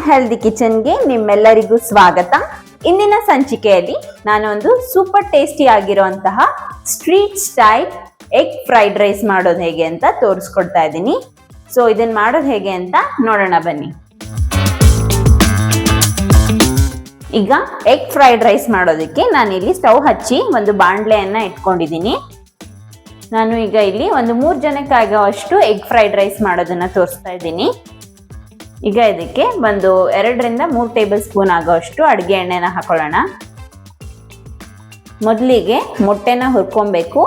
Healthy ಕಿಚನ್ಗೆ ನಿಮ್ಮೆಲ್ಲರಿಗೂ ಸ್ವಾಗತ. ಇಂದಿನ ಸಂಚಿಕೆಯಲ್ಲಿ ನಾನೊಂದು ಸೂಪರ್ ಟೇಸ್ಟಿ ಆಗಿರುವಂತಹ street style egg fried rice ಮಾಡೋದು ಹೇಗೆ ಅಂತ ತೋರಿಸ್ಕೊಡ್ತಾ ಇದ್ದೀನಿ. ಸೊ ಇದನ್ನ ಮಾಡೋದು ಹೇಗೆ ಅಂತ ನೋಡೋಣ ಬನ್ನಿ. ಈಗ ಎಗ್ ಫ್ರೈಡ್ ರೈಸ್ ಮಾಡೋದಕ್ಕೆ ನಾನಿಲ್ಲಿ ಸ್ಟವ್ ಹಚ್ಚಿ ಒಂದು ಬಾಣಲೆಯನ್ನ ಇಟ್ಕೊಂಡಿದ್ದೀನಿ. ನಾನು ಈಗ ಇಲ್ಲಿ ಒಂದು 3 ಜನಕ್ಕಾಗುವಷ್ಟು ಎಗ್ ಫ್ರೈಡ್ ರೈಸ್ ಮಾಡೋದನ್ನ ತೋರಿಸ್ತಾ ಇದ್ದೀನಿ. ಈಗ ಇದಕ್ಕೆ ಒಂದು 2 ರಿಂದ 3 ಟೇಬಲ್ ಸ್ಪೂನ್ ಆಗುವಷ್ಟು ಅಡುಗೆ ಎಣ್ಣೆನ ಹಾಕೊಳ್ಳೋಣ. ಮೊದಲಿಗೆ ಮೊಟ್ಟೆನ ಹುರ್ಕೊಬೇಕು,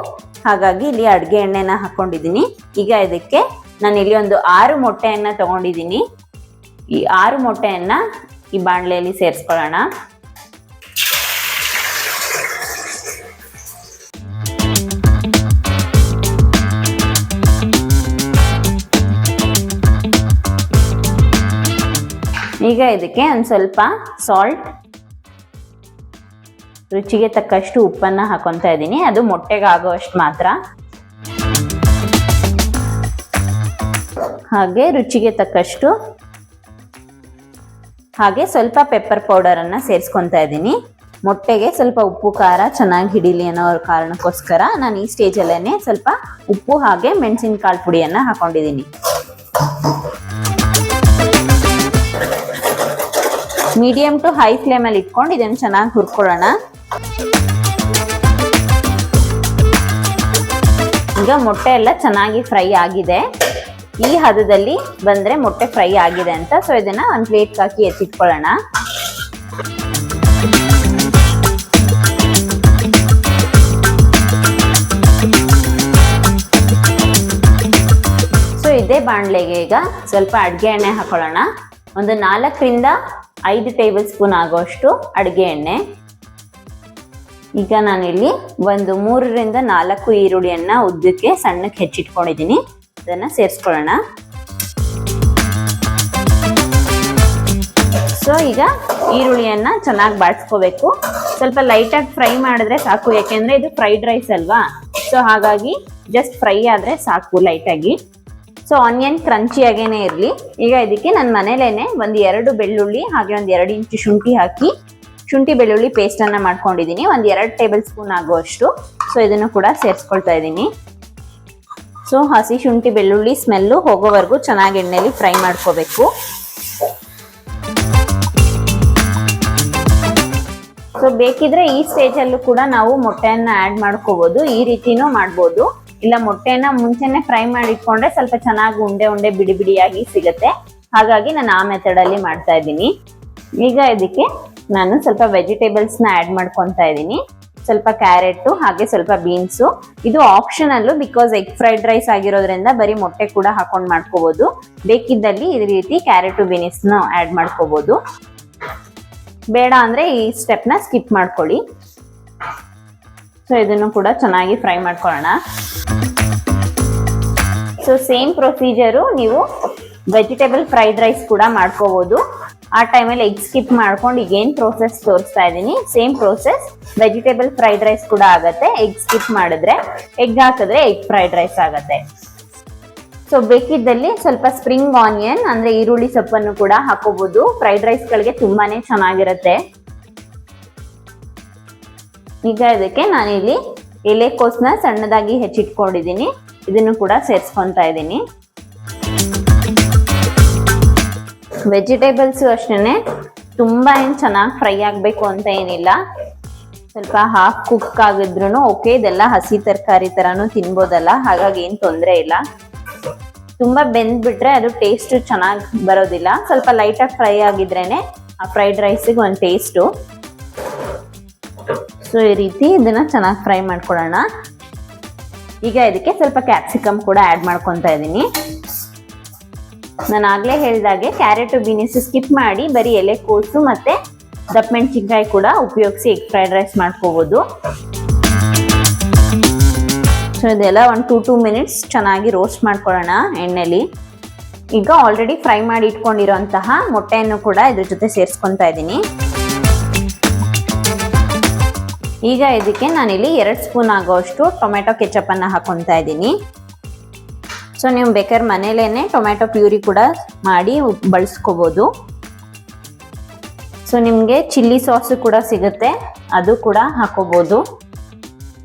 ಹಾಗಾಗಿ ಇಲ್ಲಿ ಅಡುಗೆ ಎಣ್ಣೆನ ಹಾಕೊಂಡಿದ್ದೀನಿ. ಈಗ ಇದಕ್ಕೆ ನಾನು ಇಲ್ಲಿ ಒಂದು 6 ಮೊಟ್ಟೆಯನ್ನ ತಗೊಂಡಿದ್ದೀನಿ. ಈ 6 ಮೊಟ್ಟೆಯನ್ನ ಈ ಬಾಣಲೆಯಲ್ಲಿ ಸೇರಿಸ್ಕೊಳ್ಳೋಣ. ಈಗ ಇದಕ್ಕೆ ಒಂದು ಸ್ವಲ್ಪ ಸಾಲ್ಟ್, ರುಚಿಗೆ ತಕ್ಕಷ್ಟು ಉಪ್ಪನ್ನ ಹಾಕೊತಾ ಇದ್ದೀನಿ. ಅದು ಮೊಟ್ಟೆಗೆ ಆಗೋಷ್ಟು ಮಾತ್ರ. ಹಾಗೆ ರುಚಿಗೆ ತಕ್ಕಷ್ಟು, ಹಾಗೆ ಸ್ವಲ್ಪ ಪೆಪ್ಪರ್ ಪೌಡರ್ ಅನ್ನ ಸೇರಿಸ್ಕೊತಾ ಇದ್ದೀನಿ. ಮೊಟ್ಟೆಗೆ ಸ್ವಲ್ಪ ಉಪ್ಪು ಖಾರ ಚೆನ್ನಾಗಿ ಹಿಡಿಲಿ ಅನ್ನೋ ಕಾರಣಕ್ಕೋಸ್ಕರ ನಾನು ಈ ಸ್ಟೇಜಲ್ಲೇ ಸ್ವಲ್ಪ ಉಪ್ಪು ಹಾಗೆ ಮೆಣಸಿನಕಾಳು ಪುಡಿಯನ್ನ ಹಾಕೊಂಡಿದ್ದೀನಿ. ಮೀಡಿಯಂ ಟು ಹೈ ಫ್ಲೇಮ್ ಅಲ್ಲಿ ಇಟ್ಕೊಂಡು ಇದನ್ನು ಚೆನ್ನಾಗಿ ಹುರ್ಕೊಳ್ಳೋಣ. ಈಗ ಮೊಟ್ಟೆ ಎಲ್ಲ ಚೆನ್ನಾಗಿ ಫ್ರೈ ಆಗಿದೆ. ಈ ಹದದಲ್ಲಿ ಬಂದ್ರೆ ಮೊಟ್ಟೆ ಫ್ರೈ ಆಗಿದೆ ಅಂತ. ಸೊ ಇದನ್ನ ಒಂದು ಪ್ಲೇಟ್ ಹಾಕಿ ಎತ್ತಿಟ್ಕೊಳ್ಳೋಣ. ಸೊ ಇದೇ ಬಾಣಲೆಗೆ ಈಗ ಸ್ವಲ್ಪ ಅಡುಗೆ ಎಣ್ಣೆ ಹಾಕೊಳ್ಳೋಣ. ಒಂದು 4 ರಿಂದ 5 ಟೇಬಲ್ ಸ್ಪೂನ್ ಆಗುವಷ್ಟು ಅಡುಗೆ ಎಣ್ಣೆ. ಈಗ ನಾನಿಲ್ಲಿ ಒಂದು 3 ರಿಂದ 4 ಈರುಳ್ಳಿಯನ್ನ ಉದ್ದಕ್ಕೆ ಸಣ್ಣಕ್ಕೆ ಹೆಚ್ಚಿಟ್ಕೊಂಡಿದ್ದೀನಿ. ಅದನ್ನ ಸೇರಿಸ್ಕೊಳ್ಳೋಣ. ಸೊ ಈಗ ಈರುಳ್ಳಿಯನ್ನ ಚೆನ್ನಾಗಿ ಬಾಡಿಸ್ಕೋಬೇಕು. ಸ್ವಲ್ಪ ಲೈಟಾಗಿ ಫ್ರೈ ಮಾಡಿದ್ರೆ ಸಾಕು, ಯಾಕೆಂದ್ರೆ ಇದು ಫ್ರೈಡ್ ರೈಸ್ ಅಲ್ವಾ. ಸೊ ಹಾಗಾಗಿ ಜಸ್ಟ್ ಫ್ರೈ ಆದ್ರೆ ಸಾಕು ಲೈಟಾಗಿ. ಸೊ ಆನಿಯನ್ ಕ್ರಂಚಿ ಆಗೇನೆ ಇರಲಿ. ಈಗ ಇದಕ್ಕೆ ನನ್ನ ಮನೇಲೇನೆ ಒಂದು 2 ಬೆಳ್ಳುಳ್ಳಿ ಹಾಗೆ ಒಂದು 2 ಇಂಚು ಶುಂಠಿ ಹಾಕಿ ಶುಂಠಿ ಬೆಳ್ಳುಳ್ಳಿ ಪೇಸ್ಟ್ ಅನ್ನ ಮಾಡ್ಕೊಂಡಿದ್ದೀನಿ. ಒಂದು 2 ಟೇಬಲ್ ಸ್ಪೂನ್ ಆಗುವಷ್ಟು. ಸೊ ಇದನ್ನು ಕೂಡ ಸೇರಿಸ್ಕೊಳ್ತಾ ಇದ್ದೀನಿ. ಸೊ ಹಸಿ ಶುಂಠಿ ಬೆಳ್ಳುಳ್ಳಿ ಸ್ಮೆಲ್ಲು ಹೋಗೋವರೆಗೂ ಚೆನ್ನಾಗಿ ಎಣ್ಣೆಲಿ ಫ್ರೈ ಮಾಡ್ಕೋಬೇಕು. ಸೊ ಬೇಕಿದ್ರೆ ಈ ಸ್ಟೇಜ್ ಅಲ್ಲೂ ಕೂಡ ನಾವು ಮೊಟ್ಟೆಯನ್ನ ಆಡ್ ಮಾಡ್ಕೋಬಹುದು. ಈ ರೀತಿನೂ ಮಾಡ್ಬೋದು. ಇಲ್ಲ ಮೊಟ್ಟೆನ ಮುಂಚೆನೆ ಫ್ರೈ ಮಾಡಿ ಇಟ್ಕೊಂಡ್ರೆ ಸ್ವಲ್ಪ ಚೆನ್ನಾಗಿ ಉಂಡೆ ಉಂಡೆ ಬಿಡಿ ಬಿಡಿಯಾಗಿ ಸಿಗುತ್ತೆ. ಹಾಗಾಗಿ ನಾನು ಆ ಮೆಥಡ್ ಅಲ್ಲಿ ಮಾಡ್ತಾ ಇದ್ದೀನಿ. ಈಗ ಇದಕ್ಕೆ ನಾನು ಸ್ವಲ್ಪ ವೆಜಿಟೇಬಲ್ಸ್ ನ ಆಡ್ ಮಾಡ್ಕೊತಾ ಇದ್ದೀನಿ. ಸ್ವಲ್ಪ ಕ್ಯಾರೆಟ್ ಹಾಗೆ ಸ್ವಲ್ಪ ಬೀನ್ಸು. ಇದು optional, because egg fried rice ಆಗಿರೋದ್ರಿಂದ ಬರೀ ಮೊಟ್ಟೆ ಕೂಡ ಹಾಕೊಂಡು ಮಾಡ್ಕೋಬಹುದು. ಬೇಕಿದ್ದಲ್ಲಿ ಈ ರೀತಿ ಕ್ಯಾರೆಟ್ ಬೀನ್ಸ್ ನ ಆಡ್ ಮಾಡ್ಕೋಬಹುದು. ಬೇಡ ಅಂದ್ರೆ ಈ ಸ್ಟೆಪ್ ನ ಸ್ಕಿಪ್ ಮಾಡ್ಕೊಳ್ಳಿ. ಸೊ ಇದನ್ನು ಕೂಡ ಚೆನ್ನಾಗಿ ಫ್ರೈ ಮಾಡ್ಕೊಳ್ಳೋಣ. ಸೊ ಸೇಮ್ ಪ್ರೊಸೀಜರು ನೀವು ವೆಜಿಟೇಬಲ್ ಫ್ರೈಡ್ ರೈಸ್ ಕೂಡ ಮಾಡ್ಕೋಬಹುದು. ಆ ಟೈಮಲ್ಲಿ ಎಗ್ ಸ್ಕಿಪ್ ಮಾಡ್ಕೊಂಡು ಈಗೇನು ಪ್ರೋಸೆಸ್ ತೋರಿಸ್ತಾ ಇದ್ದೀನಿ same process vegetable fried rice ಕೂಡ ಆಗತ್ತೆ. ಎಗ್ ಸ್ಕಿಪ್ ಮಾಡಿದ್ರೆ, ಎಗ್ ಹಾಕಿದ್ರೆ ಎಗ್ ಫ್ರೈಡ್ ರೈಸ್ ಆಗತ್ತೆ. ಸೊ ಬೇಕಿದ್ದಲ್ಲಿ ಸ್ವಲ್ಪ ಸ್ಪ್ರಿಂಗ್ ಆನಿಯನ್ ಅಂದ್ರೆ ಈರುಳ್ಳಿ ಸೊಪ್ಪನ್ನು ಕೂಡ ಹಾಕೋಬಹುದು. ಫ್ರೈಡ್ ರೈಸ್ಗಳಿಗೆ ತುಂಬಾನೇ ಚೆನ್ನಾಗಿರುತ್ತೆ. ಈಗ ಇದಕ್ಕೆ ನಾನಿಲ್ಲಿ ಎಲೆಕೋಸನ್ನ ಸಣ್ಣದಾಗಿ ಹೆಚ್ಚಿಟ್ಕೊಂಡಿದ್ದೀನಿ. ಇದನ್ನು ಕೂಡ ಸೇರಿಸ್ಕೊಂತಾ ಇದ್ದೀನಿ. ವೆಜಿಟೇಬಲ್ಸ್ ಅಷ್ಟೇನೆ ತುಂಬಾ ಏನು ಚೆನ್ನಾಗಿ ಫ್ರೈ ಆಗಬೇಕು ಅಂತ ಏನಿಲ್ಲ. ಸ್ವಲ್ಪ ಹಾಫ್ ಕುಕ್ ಆಗಿದ್ರು ಓಕೆ. ಇದೆಲ್ಲ ಹಸಿ ತರಕಾರಿ ತರಾನು ತಿನ್ಬೋದಲ್ಲ, ಹಾಗಾಗಿ ಏನು ತೊಂದರೆ ಇಲ್ಲ. ತುಂಬಾ ಬೆಂದ್ಬಿಟ್ರೆ ಅದು ಟೇಸ್ಟ್ ಚೆನ್ನಾಗಿ ಬರೋದಿಲ್ಲ. ಸ್ವಲ್ಪ ಲೈಟಾಗಿ ಫ್ರೈ ಆಗಿದ್ರೇನೆ ಆ ಫ್ರೈಡ್ ರೈಸಿಗೆ ಒಂದು ಟೇಸ್ಟು. ಸೊ ಈ ರೀತಿ ಇದನ್ನ ಚೆನ್ನಾಗಿ ಫ್ರೈ ಮಾಡ್ಕೊಳ್ಳೋಣ. ಈಗ ಇದಕ್ಕೆ ಸ್ವಲ್ಪ ಕ್ಯಾಪ್ಸಿಕಮ್ ಕೂಡ ಆಡ್ ಮಾಡ್ಕೊತಾ ಇದ್ದೀನಿ. ನಾನು ಆಗ್ಲೇ ಹೇಳಿದಾಗೆ ಕ್ಯಾರೆಟ್ ಬೀನ್ಸ್ ಸ್ಕಿಪ್ ಮಾಡಿ ಬರೀ ಎಲೆಕೋಸು ಮತ್ತೆ ದಪ್ಪ ಮೆಣಸಿನ್ಕಾಯಿ ಕೂಡ ಉಪಯೋಗಿಸಿ ಎಗ್ ಫ್ರೈಡ್ ರೈಸ್ ಮಾಡ್ಕೋಬಹುದು. ಸೊ ಇದೆಲ್ಲ ಒಂದು 2 ಮಿನಿಟ್ಸ್ ಚೆನ್ನಾಗಿ ರೋಸ್ಟ್ ಮಾಡ್ಕೊಳ್ಳೋಣ ಎಣ್ಣೆಲಿ. ಈಗ ಆಲ್ರೆಡಿ ಫ್ರೈ ಮಾಡಿ ಇಟ್ಕೊಂಡಿರೋಂತಹ ಮೊಟ್ಟೆಯನ್ನು ಕೂಡ ಇದ್ರ ಜೊತೆ ಸೇರಿಸ್ಕೊತಾ ಇದ್ದೀನಿ. ಈಗ ಇದಕ್ಕೆ ನಾನಿಲ್ಲಿ 2 ಸ್ಪೂನ್ ಆಗೋಷ್ಟು ಟೊಮೆಟೊ ಕೆಚಪ್ ಅನ್ನ ಹಾಕೊತಾ ಇದ್ದೀನಿ. ಸೊ ನೀವು ಬೇಕಾದ್ರೆ ಮನೇಲೇನೆ ಟೊಮೆಟೊ ಪ್ಯೂರಿ ಕೂಡ ಮಾಡಿ ಬಳಸ್ಕೋಬಹುದು. ಸೊ ನಿಮಗೆ ಚಿಲ್ಲಿ ಸಾಸು ಕೂಡ ಸಿಗುತ್ತೆ, ಅದು ಕೂಡ ಹಾಕೋಬಹುದು.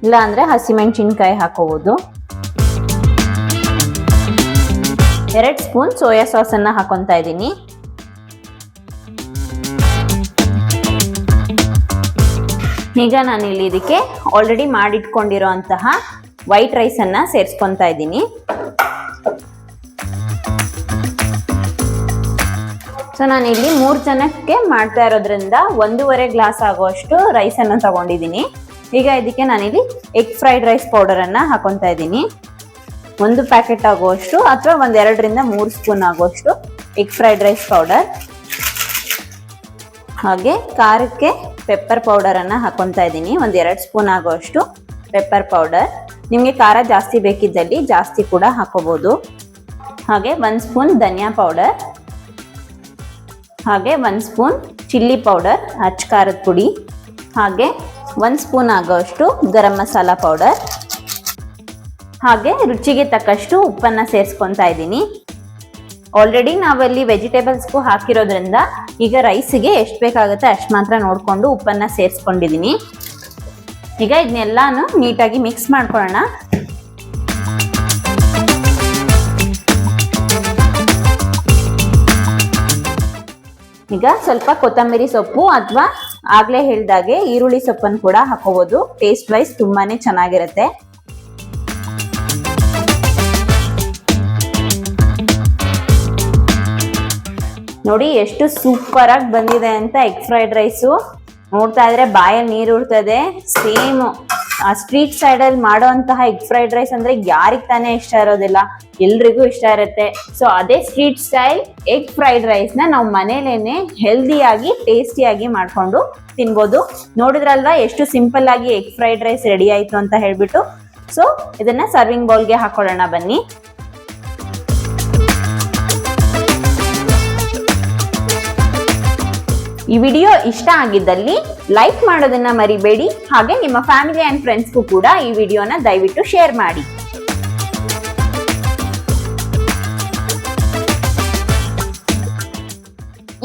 ಇಲ್ಲ ಅಂದ್ರೆ ಹಸಿಮೆಣಸಿನ್ಕಾಯಿ ಹಾಕೋಬಹುದು. 2 ಸ್ಪೂನ್ ಸೋಯಾ ಸಾಸ್ ಅನ್ನ ಹಾಕೊಂತಾ ಇದ್ದೀನಿ. ಈಗ ನಾನಿಲ್ಲಿ ಇದಕ್ಕೆ ಆಲ್ರೆಡಿ ಮಾಡಿಟ್ಕೊಂಡಿರೋ ಅಂತಹ ವೈಟ್ ರೈಸ್ ಅನ್ನ ಸೇರಿಸ್ಕೊಂತಾ ಇದ್ದೀನಿ. ಸೊ ನಾನಿಲ್ಲಿ 3 ಜನಕ್ಕೆ ಮಾಡ್ತಾ ಇರೋದ್ರಿಂದ 1.5 ಗ್ಲಾಸ್ ಆಗುವಷ್ಟು ರೈಸ್ ಅನ್ನ ತಗೊಂಡಿದ್ದೀನಿ. ಈಗ ಇದಕ್ಕೆ ನಾನಿಲ್ಲಿ ಎಗ್ ಫ್ರೈಡ್ ರೈಸ್ ಪೌಡರ್ ಅನ್ನ ಹಾಕೊಂತಾ ಇದ್ದೀನಿ. 1 ಪ್ಯಾಕೆಟ್ ಆಗುವಷ್ಟು ಅಥವಾ 1 2 3 ಸ್ಪೂನ್ ಆಗುವಷ್ಟು ಎಗ್ ಫ್ರೈಡ್ ರೈಸ್ ಪೌಡರ್. ಹಾಗೆ ಖಾರಕ್ಕೆ ಪೆಪ್ಪರ್ ಪೌಡರ್ ಅನ್ನ ಹಾಕೊಂತಾ ಇದ್ದೀನಿ. 1 2 ಸ್ಪೂನ್ ಆಗುವಷ್ಟು ಪೆಪ್ಪರ್ ಪೌಡರ್. ನಿಮಗೆ ಖಾರ ಜಾಸ್ತಿ ಬೇಕಿದ್ದಲ್ಲಿ ಜಾಸ್ತಿ ಕೂಡ ಹಾಕೋಬಹುದು. ಹಾಗೆ 1 ಸ್ಪೂನ್ ಧನಿಯಾ ಪೌಡರ್, ಹಾಗೆ 1 ಸ್ಪೂನ್ ಚಿಲ್ಲಿ ಪೌಡರ್ ಅಚ್ಚ ಖಾರದ ಪುಡಿ, ಹಾಗೆ 1 ಸ್ಪೂನ್ ಆಗೋಷ್ಟು ಗರಂ ಮಸಾಲ ಪೌಡರ್, ಹಾಗೆ ರುಚಿಗೆ ತಕ್ಕಷ್ಟು ಉಪ್ಪನ್ನ ಸೇರಿಸ್ಕೊಂತಾ ಇದ್ದೀನಿ. ಆಲ್ರೆಡಿ ನಾವಲ್ಲಿ ವೆಜಿಟೇಬಲ್ಸ್ಗೂ ಹಾಕಿರೋದ್ರಿಂದ ಈಗ ರೈಸಿಗೆ ಎಷ್ಟು ಬೇಕಾಗುತ್ತೆ ಅಷ್ಟು ಮಾತ್ರ ನೋಡಿಕೊಂಡು ಉಪ್ಪನ್ನ ಸೇರಿಸ್ಕೊಂಡಿದ್ದೀನಿ. ಈಗ ಇದನ್ನೆಲ್ಲಾನು ನೀಟಾಗಿ ಮಿಕ್ಸ್ ಮಾಡ್ಕೊಳ್ಳೋಣ. ಈಗ ಸ್ವಲ್ಪ ಕೊತ್ತಂಬರಿ ಸೊಪ್ಪು ಅಥವಾ ಆಗ್ಲೇ ಹೇಳ್ದಾಗೆ ಈರುಳ್ಳಿ ಸೊಪ್ಪನ್ನು ಕೂಡ ಹಾಕೋಬಹುದು. ಟೇಸ್ಟ್ ವೈಸ್ ತುಂಬಾನೇ ಚೆನ್ನಾಗಿರುತ್ತೆ. ನೋಡಿ ಎಷ್ಟು ಸೂಪರ್ ಆಗಿ ಬಂದಿದೆ ಅಂತ ಎಗ್ ಫ್ರೈಡ್ ರೈಸು. ನೋಡ್ತಾ ಇದ್ರೆ ಬಾಯಲ್ಲಿ ನೀರು ಉರ್ತದೆ. ಸೇಮ್ ಆ ಸ್ಟ್ರೀಟ್ ಸೈಡ್ ಅಲ್ಲಿ ಮಾಡೋಂತಹ ಎಗ್ ಫ್ರೈಡ್ ರೈಸ್ ಅಂದ್ರೆ ಯಾರಿಗ್ ತಾನೇ ಇಷ್ಟ ಇರೋದಿಲ್ಲ, ಎಲ್ರಿಗೂ ಇಷ್ಟ ಇರುತ್ತೆ. ಸೊ ಅದೇ street style egg fried rice ನ ನಾವು ಮನೇಲೇನೆ ಹೆಲ್ದಿಯಾಗಿ ಟೇಸ್ಟಿಯಾಗಿ ಮಾಡ್ಕೊಂಡು ತಿನ್ಬೋದು. ನೋಡಿದ್ರಲ್ವಾ ಎಷ್ಟು ಸಿಂಪಲ್ ಆಗಿ ಎಗ್ ಫ್ರೈಡ್ ರೈಸ್ ರೆಡಿ ಆಯ್ತು ಅಂತ ಹೇಳ್ಬಿಟ್ಟು. ಸೊ ಇದನ್ನ ಸರ್ವಿಂಗ್ ಬೌಲ್ಗೆ ಹಾಕೊಳ್ಳೋಣ ಬನ್ನಿ. ಈ ವಿಡಿಯೋ ಇಷ್ಟ ಆಗಿದ್ದಲ್ಲಿ ಲೈಕ್ ಮಾಡೋದನ್ನ ಮರಿಬೇಡಿ. ಹಾಗೆ ನಿಮ್ಮ ಫ್ಯಾಮಿಲಿ ಅಂಡ್ ಫ್ರೆಂಡ್ಸ್ಗೂ ಕೂಡ ಈ ವಿಡಿಯೋನ ದಯವಿಟ್ಟು ಶೇರ್ ಮಾಡಿ.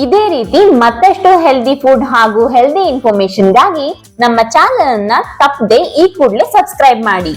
ಇದೇ ರೀತಿ ಮತ್ತಷ್ಟು ಹೆಲ್ದಿ ಫುಡ್ ಹಾಗೂ ಹೆಲ್ದಿ ಇನ್ಫಾರ್ಮೇಶನ್ಗಾಗಿ ನಮ್ಮ ಚಾನೆಲ್ ಅನ್ನ ತಪ್ಪದೆ ಈ ಕೂಡಲೇ ಸಬ್ಸ್ಕ್ರೈಬ್ ಮಾಡಿ.